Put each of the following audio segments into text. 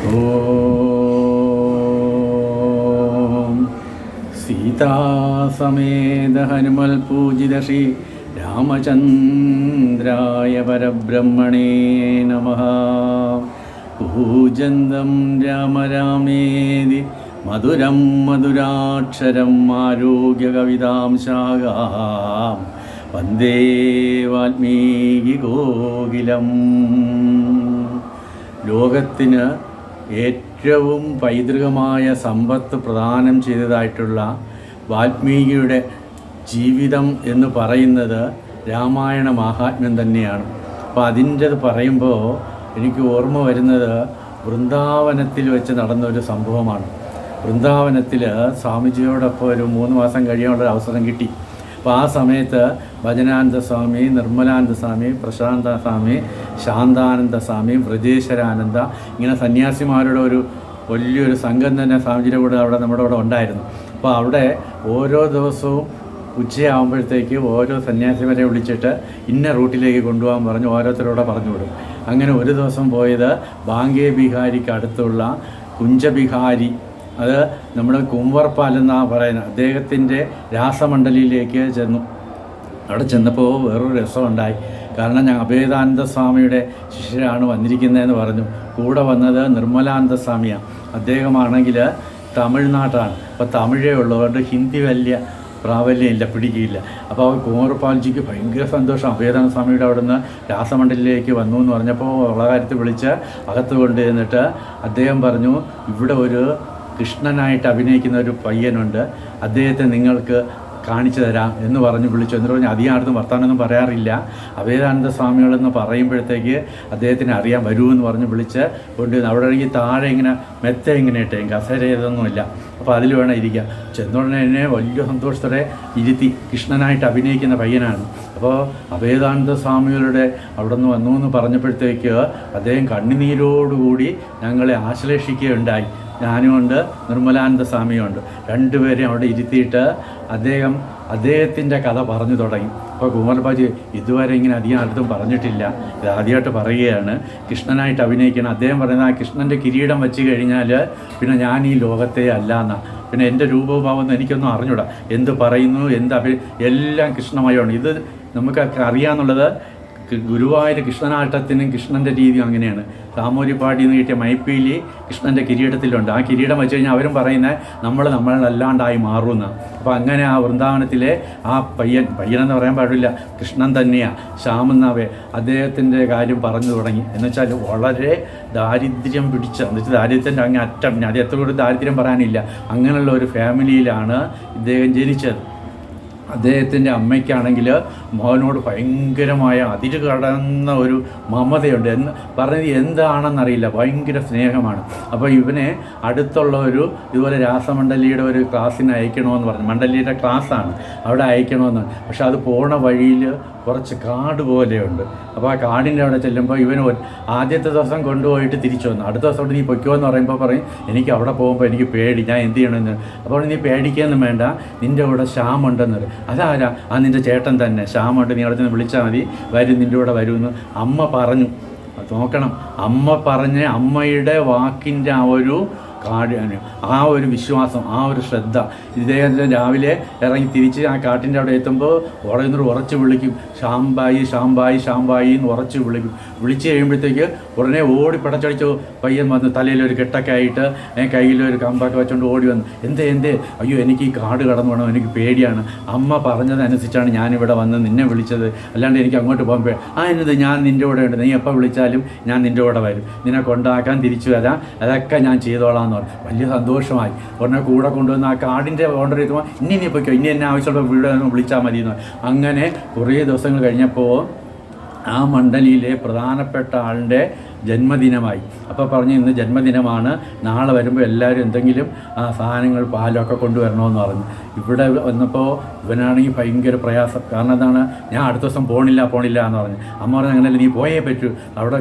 ഓം സീതാസമേത ഹനുമൽ പൂജിത ശ്രീ രാമചന്ദ്രായ പരബ്രഹ്മണേ നമഃ. പൂജന്തം രാമ രാമേതി മധുരം മധുരാക്ഷരം ആരോഗ്യകവിതാം ശാഖാം വന്ദേ വാൽമീകി കോകിലം. ലോകത്തിന് ഏറ്റവും പൈതൃകമായ സമ്പത്ത് പ്രദാനം ചെയ്തതായിട്ടുള്ള വാൽമീകിയുടെ ജീവിതം എന്ന് പറയുന്നത് രാമായണ മഹാത്മ്യം തന്നെയാണ്. അപ്പോൾ അതിൻ്റെ പറയുമ്പോൾ എനിക്ക് ഓർമ്മ വരുന്നത് വൃന്ദാവനത്തിൽ വെച്ച് നടന്നൊരു സംഭവമാണ്. വൃന്ദാവനത്തിൽ സ്വാമിജിയോടൊപ്പം ഒരു 3 മാസം കഴിയാനുള്ളൊരു അവസരം കിട്ടി. അപ്പോൾ ആ സമയത്ത് ഭജനാനന്ദ സ്വാമി, നിർമ്മലാനന്ദ സ്വാമി, പ്രശാന്ത സ്വാമി, ശാന്താനന്ദ സ്വാമി, വ്രജേശ്വരാനന്ദ, ഇങ്ങനെ സന്യാസിമാരുടെ ഒരു വലിയൊരു സംഘം തന്നെ സ്വാമിജിയുടെ കൂടെ അവിടെ നമ്മുടെ കൂടെ ഉണ്ടായിരുന്നു. അപ്പോൾ അവിടെ ഓരോ ദിവസവും ഉച്ചയാകുമ്പോഴത്തേക്ക് ഓരോ സന്യാസിമാരെ വിളിച്ചിട്ട് ഇന്ന റൂട്ടിലേക്ക് കൊണ്ടുപോകാൻ പറഞ്ഞ് ഓരോരുത്തരോടെ പറഞ്ഞു വിടും. അങ്ങനെ ഒരു ദിവസം പോയത് ബാങ്കേ ബിഹാരിക്ക് അടുത്തുള്ള കുഞ്ചബിഹാരി, അത് നമ്മുടെ കുംവർപാൽ എന്നാണ് പറയുന്നത്, അദ്ദേഹത്തിൻ്റെ രാസമണ്ഡലിയിലേക്ക് ചെന്നു. അവിടെ ചെന്നപ്പോൾ വേറൊരു രസമുണ്ടായി. കാരണം ഞാൻ അഭേദാനന്ദ സ്വാമിയുടെ ശിഷ്യരാണ് വന്നിരിക്കുന്നതെന്ന് പറഞ്ഞു. കൂടെ വന്നത് നിർമ്മലാനന്ദ സ്വാമിയാണ്. അദ്ദേഹമാണെങ്കിൽ തമിഴ്നാട്ടാണ്. അപ്പോൾ തമിഴേ ഉള്ളതുകൊണ്ട് ഹിന്ദി വലിയ പ്രാബല്യം ഇല്ല, പിടിക്കില്ല. അപ്പോൾ അവർ കുമാരപാൽജിക്ക് ഭയങ്കര സന്തോഷം. അഭേദാനന്ദ സ്വാമിയുടെ അവിടെ നിന്ന് രാസമണ്ഡലിലേക്ക് വന്നു എന്ന് പറഞ്ഞപ്പോൾ ഉള്ള കാര്യത്തിൽ വിളിച്ച് അകത്ത് കൊണ്ടുവന്നിട്ട് അദ്ദേഹം പറഞ്ഞു, ഇവിടെ ഒരു കൃഷ്ണനായിട്ട് അഭിനയിക്കുന്ന ഒരു പയ്യനുണ്ട്, അദ്ദേഹത്തെ നിങ്ങൾക്ക് കാണിച്ചു തരാം എന്ന് പറഞ്ഞ് വിളിച്ചു. എന്നിട്ട് പറഞ്ഞാൽ അധികം അടുത്ത് വർത്താനൊന്നും പറയാറില്ല. അഭേദാനന്ദ സ്വാമികളെന്ന് പറയുമ്പോഴത്തേക്ക് അദ്ദേഹത്തിന് അറിയാൻ വരുമെന്ന് പറഞ്ഞ് വിളിച്ച് കൊണ്ടുവന്ന് അവിടെ ആണെങ്കിൽ താഴെ ഇങ്ങനെ മെത്ത ഇങ്ങനെ ഇട്ടേക്കും, കസേര ഇതൊന്നുമില്ല. അപ്പോൾ അതിൽ വേണം ഇരിക്കുക. ചെന്നുടനെ എന്നെ വലിയ സന്തോഷത്തോടെ ഇരുത്തി. കൃഷ്ണനായിട്ട് അഭിനയിക്കുന്ന പയ്യനാണ്. അപ്പോൾ അഭേദാനന്ദ സ്വാമികളുടെ അവിടെ നിന്ന് വന്നു എന്ന് പറഞ്ഞപ്പോഴത്തേക്ക് അദ്ദേഹം കണ്ണുനീരോടുകൂടി ഞങ്ങളെ ആശ്ലേഷിക്കുകയുണ്ടായി. ഞാനുമുണ്ട്, നിർമ്മലാനന്ദ സ്വാമിയുമുണ്ട്. രണ്ടുപേരെയും അവിടെ ഇരുത്തിയിട്ട് അദ്ദേഹത്തിൻ്റെ കഥ പറഞ്ഞു തുടങ്ങി. അപ്പോൾ കുമാരപാജി ഇതുവരെ ഇങ്ങനെ അധികം അടുത്തും പറഞ്ഞിട്ടില്ല, ഇത് ആദ്യമായിട്ട് പറയുകയാണ്. കൃഷ്ണനായിട്ട് അഭിനയിക്കണം. അദ്ദേഹം പറയുന്നത് ആ കൃഷ്ണൻ്റെ കിരീടം വെച്ച് കഴിഞ്ഞാൽ പിന്നെ ഞാൻ ഈ ലോകത്തെ അല്ല എന്നാണ്. പിന്നെ എൻ്റെ രൂപഭാവം എനിക്കൊന്നും അറിഞ്ഞൂടാ, എന്ത് പറയുന്നു എല്ലാം കൃഷ്ണമയമാണ്. ഇത് നമുക്കൊക്കെ അറിയാമെന്നുള്ളത് ഗുരുവായൂർ കൃഷ്ണനാട്ടത്തിനും കൃഷ്ണൻ്റെ രീതിയും അങ്ങനെയാണ്. സാമൂരിപ്പാടി എന്ന് കിട്ടിയ മൈപ്പീലി കൃഷ്ണൻ്റെ കിരീടത്തിലുണ്ട്. ആ കിരീടം വെച്ച് കഴിഞ്ഞാൽ അവരും പറയുന്നത് നമ്മളല്ലാണ്ടായി മാറുമെന്ന്. അപ്പോൾ അങ്ങനെ ആ വൃന്ദാവനത്തിലെ ആ പയ്യനെന്ന് പറയാൻ പാടില്ല, കൃഷ്ണൻ തന്നെയാണ്, ശ്യാമെന്നാവേ അദ്ദേഹത്തിൻ്റെ കാര്യം പറഞ്ഞു തുടങ്ങി. എന്നുവെച്ചാൽ വളരെ ദാരിദ്ര്യം പിടിച്ച, എന്നുവെച്ചാൽ ദാരിദ്ര്യത്തിൻ്റെ അങ്ങ് അറ്റം, അദ്ദേഹത്തോട് കൂടി ദാരിദ്ര്യം പറയാനില്ല, അങ്ങനെയുള്ള ഒരു ഫാമിലിയിലാണ് ഇദ്ദേഹം ജനിച്ചത്. അദ്ദേഹത്തിൻ്റെ അമ്മയ്ക്കാണെങ്കിൽ മോഹനോട് ഭയങ്കരമായ അതിര് കടന്ന ഒരു മമതയുണ്ട്. പറഞ്ഞത് എന്താണെന്നറിയില്ല, ഭയങ്കര സ്നേഹമാണ്. അപ്പോൾ ഇവനെ അടുത്തുള്ള ഇതുപോലെ രാസമണ്ഡലിയുടെ ഒരു ക്ലാസ്സിന് അയക്കണമെന്ന് പറഞ്ഞു. മണ്ഡലിയുടെ ക്ലാസ്സാണ്, അവിടെ അയക്കണമെന്ന്. പക്ഷെ അത് പോണ വഴിയിൽ കുറച്ച് കാട് പോലെയുണ്ട്. അപ്പോൾ ആ കാടിൻ്റെ അവിടെ ചെല്ലുമ്പോൾ ഇവന് ആദ്യത്തെ ദിവസം കൊണ്ടുപോയിട്ട് തിരിച്ചു വന്നു. അടുത്ത ദിവസം നീ പൊയ്ക്കോ എന്ന് പറയുമ്പോൾ പറയും, എനിക്ക് അവിടെ പോകുമ്പോൾ എനിക്ക് പേടി, ഞാൻ എന്ത് ചെയ്യണമെന്ന്. അപ്പോൾ നീ പേടിക്കുകയൊന്നും വേണ്ട, നിൻ്റെ കൂടെ ശ്യാമുണ്ടെന്ന് പറയും. അതാരാ? ആ നിൻ്റെ ചേട്ടൻ തന്നെ, ശ്യാമുണ്ട്, നീ അവിടെ നിന്ന് വിളിച്ചാൽ മതി, വരും, നിൻ്റെ കൂടെ വരുമെന്ന് അമ്മ പറഞ്ഞു. നോക്കണം, അമ്മ പറഞ്ഞ അമ്മയുടെ വാക്കിൻ്റെ ആ ഒരു വിശ്വാസം, ആ ഒരു ശ്രദ്ധ. ഇദ്ദേഹത്തിന് രാവിലെ ഇറങ്ങി തിരിച്ച് ആ കാട്ടിൻ്റെ അവിടെ എത്തുമ്പോൾ ഉറച്ച് വിളിക്കും, ശാമ്പായി ശാമ്പായി ശാമ്പായി എന്ന് ഉറച്ച് വിളിക്കും. വിളിച്ച് കഴിയുമ്പോഴത്തേക്ക് ഉടനെ ഓടി പടച്ചടിച്ച് പയ്യൻ വന്ന് തലയിലൊരു കെട്ടൊക്കെ ആയിട്ട് കയ്യിലൊരു കമ്പൊക്കെ വെച്ചുകൊണ്ട് ഓടി വന്നു. എന്തേ അയ്യോ എനിക്ക് ഈ കാട് കടന്നു വേണം, എനിക്ക് പേടിയാണ്, അമ്മ പറഞ്ഞതനുസരിച്ചാണ് ഞാനിവിടെ വന്ന് നിന്നെ വിളിച്ചത്, അല്ലാണ്ട് എനിക്ക് അങ്ങോട്ട് പോകുമ്പോൾ എന്നത് ഞാൻ നിൻ്റെ കൂടെ ഉണ്ട്, നീ എപ്പോൾ വിളിച്ചാലും ഞാൻ നിൻ്റെ കൂടെ വരും, നിന്നെ കൊണ്ടാക്കാൻ തിരിച്ചു വരാം, അതൊക്കെ ഞാൻ ചെയ്തോളാം. വലിയ സന്തോഷമായി. ഉടനെ കൂടെ കൊണ്ടുവന്ന് ആ കാടിൻ്റെ ഓർഡർ ചെയ്തുമ്പോൾ ഇനി പോയിക്കോ, ഇനി എന്നെ ആവശ്യമുള്ള വീട് വിളിച്ചാൽ മതി എന്ന്. അങ്ങനെ കുറേ ദിവസങ്ങൾ കഴിഞ്ഞപ്പോൾ ആ മണ്ഡലിയിലെ പ്രധാനപ്പെട്ട ആളുടെ ജന്മദിനമായി. അപ്പോൾ പറഞ്ഞ് ഇന്ന് ജന്മദിനമാണ്, നാളെ വരുമ്പോൾ എല്ലാവരും എന്തെങ്കിലും സാധനങ്ങൾ പാലൊക്കെ കൊണ്ടുവരണമെന്ന് പറഞ്ഞു. ഇവിടെ വന്നപ്പോൾ ഇവനാണെങ്കിൽ ഭയങ്കര പ്രയാസം. കാരണം എന്താണ്, ഞാൻ അടുത്ത ദിവസം പോണില്ല എന്ന് പറഞ്ഞു. അമ്മ പറഞ്ഞു, അങ്ങനെയല്ല, നീ പോയേ പറ്റൂ, അവിടെ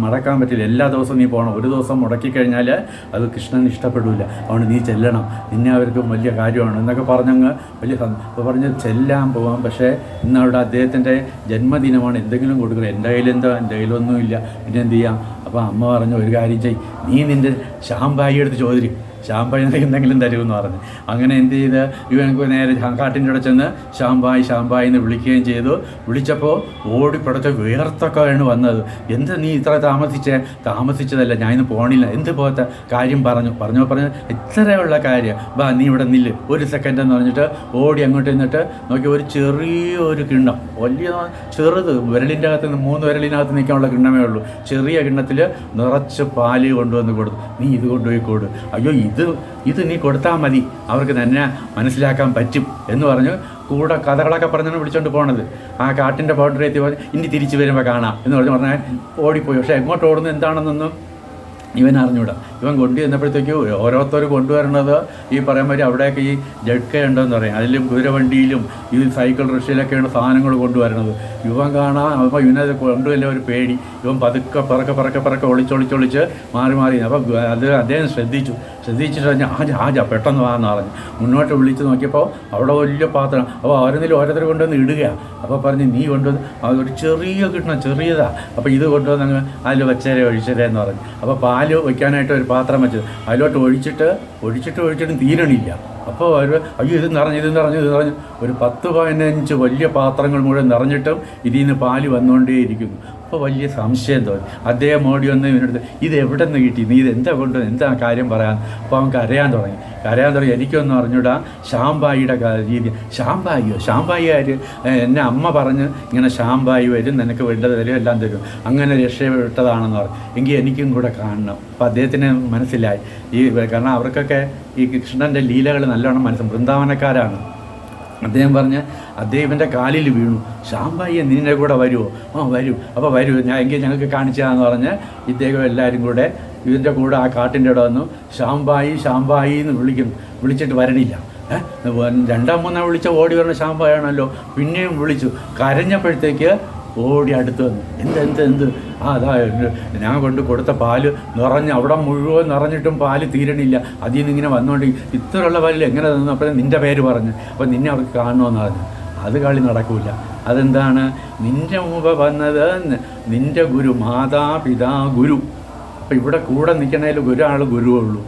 മടക്കാൻ പറ്റില്ല, എല്ലാ ദിവസവും നീ പോകണം, ഒരു ദിവസം മുടക്കിക്കഴിഞ്ഞാൽ അത് കൃഷ്ണന് ഇഷ്ടപ്പെടില്ല, അതുകൊണ്ട് നീ ചെല്ലണം, നിന്നെ അവർക്ക് വലിയ കാര്യമാണ് എന്നൊക്കെ പറഞ്ഞങ്ങ് വലിയ അപ്പോൾ പറഞ്ഞ് ചെല്ലാൻ പോകാം. പക്ഷേ ഇന്ന് അവിടെ അദ്ദേഹത്തിൻ്റെ ജന്മദിനമാണ്, എന്തെങ്കിലും കൊടുക്കുക. എൻ്റെ കയ്യിലെന്താ, എൻ്റെ കയ്യിലൊന്നുമില്ല, പിന്നെ എന്ത് ചെയ്യാം. അപ്പോൾ അമ്മ പറഞ്ഞു, ഒരു കാര്യം ചെയ്യ്, നീ നിൻ്റെ ശാമ്പായി എടുത്ത് ചോദിക്കും, ശാമ്പായി എന്തെങ്കിലും തരുമെന്ന് പറഞ്ഞു. അങ്ങനെ എന്ത് ചെയ്ത് ഇവനക്ക് നേരെ കാട്ടിൻ്റെ അവിടെ ചെന്ന് ശാമ്പായി എന്ന് വിളിക്കുകയും ചെയ്തു. വിളിച്ചപ്പോൾ ഓടിപ്പടച്ച് വേർത്തൊക്കെയാണ് വന്നത്. എന്ത് നീ ഇത്ര താമസിച്ചതല്ല, ഞാൻ ഇന്ന് പോണില്ല, എന്ത് പോലത്തെ കാര്യം പറഞ്ഞു ഇത്രയുള്ള കാര്യം, ബാ നീ ഇവിടെ നില്ല് ഒരു സെക്കൻഡ് എന്ന് പറഞ്ഞിട്ട് ഓടി അങ്ങോട്ട് നിന്നിട്ട് നോക്കി, ഒരു ചെറിയൊരു കിണ്ണം, വലിയ ചെറുത്, വിരലിൻ്റെ അകത്ത് നിന്ന് 3 വിരലിനകത്ത് നിൽക്കാനുള്ള കിണ്ണമേ ഉള്ളൂ, ചെറിയ കിണ്ണത്തിൽ നിറച്ച് പാല് കൊണ്ടുവന്ന് കൊടുത്തു. നീ ഇത് കൊണ്ടുപോയി കൊടു, അയ്യോ ഇത് നീ കൊടുത്താൽ മതി, അവർക്ക് തന്നെ മനസ്സിലാക്കാൻ പറ്റും എന്ന് പറഞ്ഞു. കൂടെ കഥകളൊക്കെ പറഞ്ഞാണ് വിളിച്ചുകൊണ്ട് പോണത്. ആ കാട്ടിൻ്റെ ബൗണ്ടറി എത്തി പറഞ്ഞ് ഇനി തിരിച്ച് വരുമ്പോൾ കാണാം എന്ന് പറഞ്ഞാൽ ഓടിപ്പോയി. പക്ഷേ എങ്ങോട്ട് ഓടുന്നത് എന്താണെന്നൊന്നും ഇവൻ അറിഞ്ഞൂടാ. ഇവൻ കൊണ്ടുവന്നപ്പോഴത്തേക്ക് ഓരോരുത്തർ കൊണ്ടുവരണത് ഈ പറയാൻ പറ്റും, അവിടെയൊക്കെ ഈ ജഡ്ക ഉണ്ടെന്ന് പറയും, അതിലും കുതിരവണ്ടിയിലും ഈ സൈക്കിൾ റിക്ഷയിലൊക്കെയാണ് സാധനങ്ങൾ കൊണ്ടുവരണത്. ഇവൻ കാണാൻ അപ്പോൾ ഇവനത് കൊണ്ടുവല്ല ഒരു പേടി. ഇവൻ പതുക്കെ പറക്കെ ഒളിച്ചൊളിച്ച് മാറി. അപ്പോൾ അത് അദ്ദേഹം ശ്രദ്ധിച്ചിട്ട് പറഞ്ഞു, ആജ പെട്ടെന്ന് വാന്ന് പറഞ്ഞു. മുന്നോട്ട് വിളിച്ച് നോക്കിയപ്പോൾ അവിടെ വലിയ പാത്രം. അപ്പോൾ ഓരോരുത്തർ കൊണ്ടുവന്ന് ഇടുക. അപ്പോൾ പറഞ്ഞ് നീ കൊണ്ടുവന്ന് അതൊരു ചെറിയ കിട്ടണം, ചെറിയതാണ്, അപ്പോൾ ഇത് കൊണ്ടുവന്ന് അങ്ങ് അതിൽ ഒഴിച്ചേരെ എന്ന് പറഞ്ഞു. അപ്പോൾ പാല് വയ്ക്കാനായിട്ട് ഒരു പാത്രം വെച്ചത് അതിലോട്ട് ഒഴിച്ചിട്ടും തീരണില്ല. അപ്പോൾ അവർ അയ്യോ ഇത് നിറഞ്ഞു ഒരു 10-15 വലിയ പാത്രങ്ങൾ മുഴുവൻ നിറഞ്ഞിട്ടും ഇതിൽ നിന്ന് പാല് വന്നുകൊണ്ടേയിരിക്കുന്നു. അപ്പോൾ വലിയ സംശയം തോന്നി. അദ്ദേഹം ഓടി വന്ന് ഇവനടുത്ത് ഇത് എവിടെ നിന്ന് കിട്ടി, നീ ഇത് എന്താ കാര്യം പറയാൻ. അപ്പോൾ അവൻ കരയാൻ തുടങ്ങി. എനിക്കൊന്നും അറിഞ്ഞൂടാ ശാമ്പായിയുടെ രീതി. ശാമ്പായി ആര്? എന്നെ അമ്മ പറഞ്ഞ് ഇങ്ങനെ ശാമ്പായി വരും, നിനക്ക് വേണ്ടത് തരും, എല്ലാം തരും, അങ്ങനെ രക്ഷപ്പെട്ടതാണെന്ന് പറഞ്ഞു. എങ്കിൽ എനിക്കും കൂടെ കാണണം. അപ്പോൾ അദ്ദേഹത്തിന് മനസ്സിലായി കാരണം അവർക്കൊക്കെ ഈ കൃഷ്ണൻ്റെ ലീലകൾ നല്ലോണം വൃന്ദാവനക്കാരാണ്. അദ്ദേഹം പറഞ്ഞ് അദ്ദേഹത്തിൻ്റെ കാലിൽ വീണു, ശാമ്പായി നിന്നെ കൂടെ വരുമോ? വരൂ. അപ്പോൾ വരൂ, എങ്കിൽ ഞങ്ങൾക്ക് കാണിച്ചാന്ന് പറഞ്ഞ് ഇദ്ദേഹം എല്ലാവരും കൂടെ ഇതിൻ്റെ കൂടെ ആ കാട്ടിൻ്റെ ഇടം വന്നു. ശാമ്പായി എന്ന് വിളിച്ചിട്ട് വരണില്ല. 2-3 വിളിച്ച ഓടി വരണ ശാമ്പായാണല്ലോ. പിന്നെയും വിളിച്ചു. കരഞ്ഞപ്പോഴത്തേക്ക് ഓടി അടുത്ത് വന്നു. എന്ത് അതാ ഞാൻ കൊടുത്ത പാല് നിറഞ്ഞ് അവിടെ മുഴുവൻ നിറഞ്ഞിട്ടും പാല് തീരണില്ല. അതിൽ നിന്ന് ഇങ്ങനെ വന്നുകൊണ്ട് ഇത്രയുള്ള പാലിൽ എങ്ങനെ തന്നു? അപ്പോൾ നിൻ്റെ പേര് പറഞ്ഞു. അപ്പോൾ നിന്നെ അവർക്ക് കാണണമെന്ന് പറഞ്ഞു. അത് കളി നടക്കൂല. അതെന്താണ്? നിൻ്റെ മുമ്പ് വന്നത് നിൻ്റെ ഗുരു, മാതാപിതാ ഗുരു. അപ്പോൾ ഇവിടെ കൂടെ നിൽക്കണതിൽ ഒരാൾ ഗുരുവുള്ളൂ,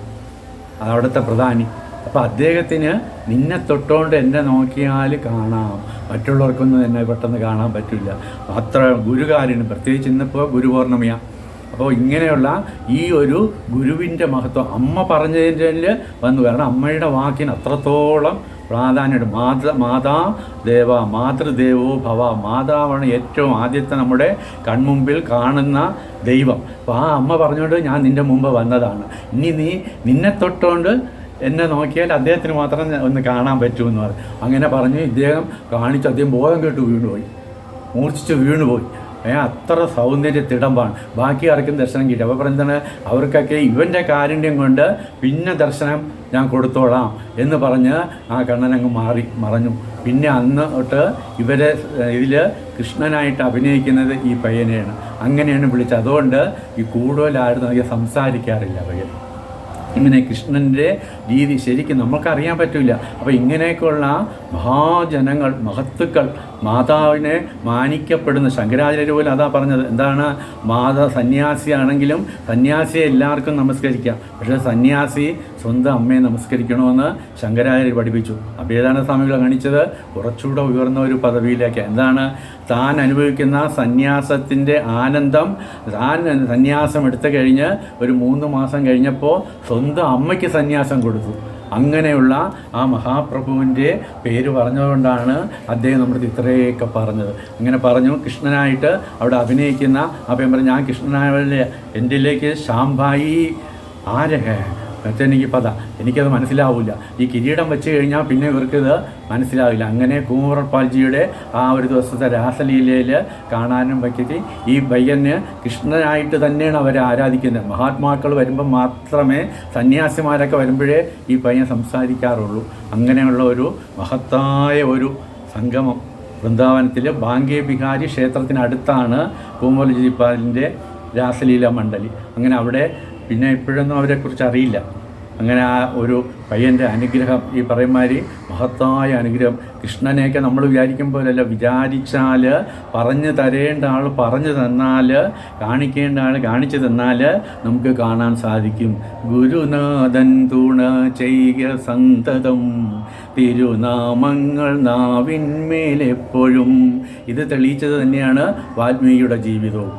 അതവിടുത്തെ പ്രധാനി. അപ്പോൾ അദ്ദേഹത്തിന് നിന്നെ തൊട്ടുകൊണ്ട് എന്നെ നോക്കിയാൽ കാണാം, മറ്റുള്ളവർക്കൊന്നും എന്നെ പെട്ടെന്ന് കാണാൻ പറ്റില്ല. അത്ര ഗുരുകാരന്, പ്രത്യേകിച്ച് ഇന്നിപ്പോൾ ഗുരുപൗർണമിയാണ്. അപ്പോൾ ഇങ്ങനെയുള്ള ഈ ഒരു ഗുരുവിൻ്റെ മഹത്വം അമ്മ പറഞ്ഞതിൽ വന്നു. കാരണം അമ്മയുടെ വാക്കിന് അത്രത്തോളം പ്രാധാന്യമുണ്ട്. മാതൃദേവോ ഭവ. മാതാവാണ് ഏറ്റവും ആദ്യത്തെ നമ്മുടെ കൺമുമ്പിൽ കാണുന്ന ദൈവം. അപ്പോൾ ആ അമ്മ പറഞ്ഞുകൊണ്ട് ഞാൻ നിൻ്റെ മുമ്പ് വന്നതാണ്, ഇനി നിന്നെ തൊട്ടുകൊണ്ട് എന്നെ നോക്കിയാൽ അദ്ദേഹത്തിന് മാത്രം ഒന്ന് കാണാൻ പറ്റുമെന്ന് പറഞ്ഞു. അങ്ങനെ പറഞ്ഞ് ഇദ്ദേഹം കാണിച്ചു. അദ്ദേഹം ബോധം കേട്ട് വീണുപോയി, മൂർച്ഛിച്ച് വീണുപോയി. അത്ര സൗന്ദര്യത്തിടമ്പാണ്. ബാക്കി ആർക്കും ദർശനം കിട്ടി. അപ്പോൾ പറയുന്നത് അവർക്കൊക്കെ ഇവൻ്റെ കാരുണ്യം കൊണ്ട് പിന്നെ ദർശനം ഞാൻ കൊടുത്തോളാം എന്ന് പറഞ്ഞ് ആ കണ്ണനങ്ങ് മറഞ്ഞു. പിന്നെ അന്ന് തൊട്ട് ഇവരെ ഇതിൽ കൃഷ്ണനായിട്ട് അഭിനയിക്കുന്നത് ഈ പയ്യനെയാണ്. അങ്ങനെയാണ് വിളിച്ചത്. അതുകൊണ്ട് ഈ കൂടുതലായിരുന്നു സംസാരിക്കാറില്ല പയ്യൻ. ഇങ്ങനെ കൃഷ്ണൻ്റെ രീതി ശരിക്കും നമുക്കറിയാൻ പറ്റില്ല. അപ്പോൾ ഇങ്ങനെയൊക്കെയുള്ള മഹാജനങ്ങൾ, മഹത്തുക്കൾ, മാതാവിനെ മാനിക്കപ്പെടുന്ന ശങ്കരാചാര്യ പോലും അതാ പറഞ്ഞത്. എന്താണ്? സന്യാസിയാണെങ്കിലും സന്യാസിയെ എല്ലാവർക്കും നമസ്കരിക്കാം, പക്ഷേ സന്യാസി സ്വന്തം അമ്മയെ നമസ്കരിക്കണമെന്ന് ശങ്കരാചാര്യ പഠിപ്പിച്ചു. അഭേദാന സ്വാമികൾ കാണിച്ചത് കുറച്ചുകൂടെ ഉയർന്ന ഒരു പദവിയിലേക്ക്. എന്താണ്? താൻ അനുഭവിക്കുന്ന സന്യാസത്തിൻ്റെ ആനന്ദം, താൻ സന്യാസം എടുത്തു കഴിഞ്ഞ് ഒരു 3 മാസം കഴിഞ്ഞപ്പോൾ സ്വന്തം അമ്മയ്ക്ക് സന്യാസം കൊടുത്തു. അങ്ങനെയുള്ള ആ മഹാപ്രഭുവിൻ്റെ പേര് പറഞ്ഞതുകൊണ്ടാണ് അദ്ദേഹം നമ്മുടെ ഇത്രയൊക്കെ പറഞ്ഞത്. അങ്ങനെ പറഞ്ഞു. കൃഷ്ണനായിട്ട് അവിടെ അഭിനയിക്കുന്ന അപ്പം പറഞ്ഞു, ഞാൻ കൃഷ്ണനായ എൻ്റെലേക്ക് ശാമ്പായി ആരഹേ എനിക്കത് മനസ്സിലാവില്ല. ഈ കിരീടം വെച്ച് കഴിഞ്ഞാൽ പിന്നെ ഇവർക്കിത് മനസ്സിലാവില്ല. അങ്ങനെ കൂമർപാൽജിയുടെ ആ ഒരു ദിവസത്തെ രാസലീലയിൽ കാണാനും പറ്റി ഈ പയ്യന് കൃഷ്ണനായിട്ട് തന്നെയാണ് അവരെ ആരാധിക്കുന്നത്. മഹാത്മാക്കൾ വരുമ്പോൾ മാത്രമേ, സന്യാസിമാരൊക്കെ വരുമ്പോഴേ ഈ പയ്യൻ സംസാരിക്കാറുള്ളൂ. അങ്ങനെയുള്ള ഒരു മഹത്തായ ഒരു സംഗമം വൃന്ദാവനത്തിൽ ബാങ്കേ ബിഹാരി ക്ഷേത്രത്തിനടുത്താണ് കൂമർജിപാലിൻ്റെ രാസലീല മണ്ഡലി. അങ്ങനെ അവിടെ പിന്നെ ഇപ്പോഴൊന്നും അവരെക്കുറിച്ച് അറിയില്ല. അങ്ങനെ ആ ഒരു പയ്യൻ്റെ അനുഗ്രഹം ഈ പറയുമാതിരി മഹത്തായ അനുഗ്രഹം. കൃഷ്ണനെയൊക്കെ നമ്മൾ വിചാരിക്കും പോലെയല്ല, വിചാരിച്ചാൽ പറഞ്ഞു തരേണ്ട ആൾ പറഞ്ഞു തന്നാൽ, കാണിക്കേണ്ട ആൾ കാണിച്ചു തന്നാൽ നമുക്ക് കാണാൻ സാധിക്കും. ഗുരുനാഥൻ തുണ ചെയ്യ സന്തതം തിരുനാമങ്ങൾ നാവിന്മേലെപ്പോഴും. ഇത് തെളിയിച്ചത് തന്നെയാണ് വാൽമീകിയുടെ ജീവിതവും.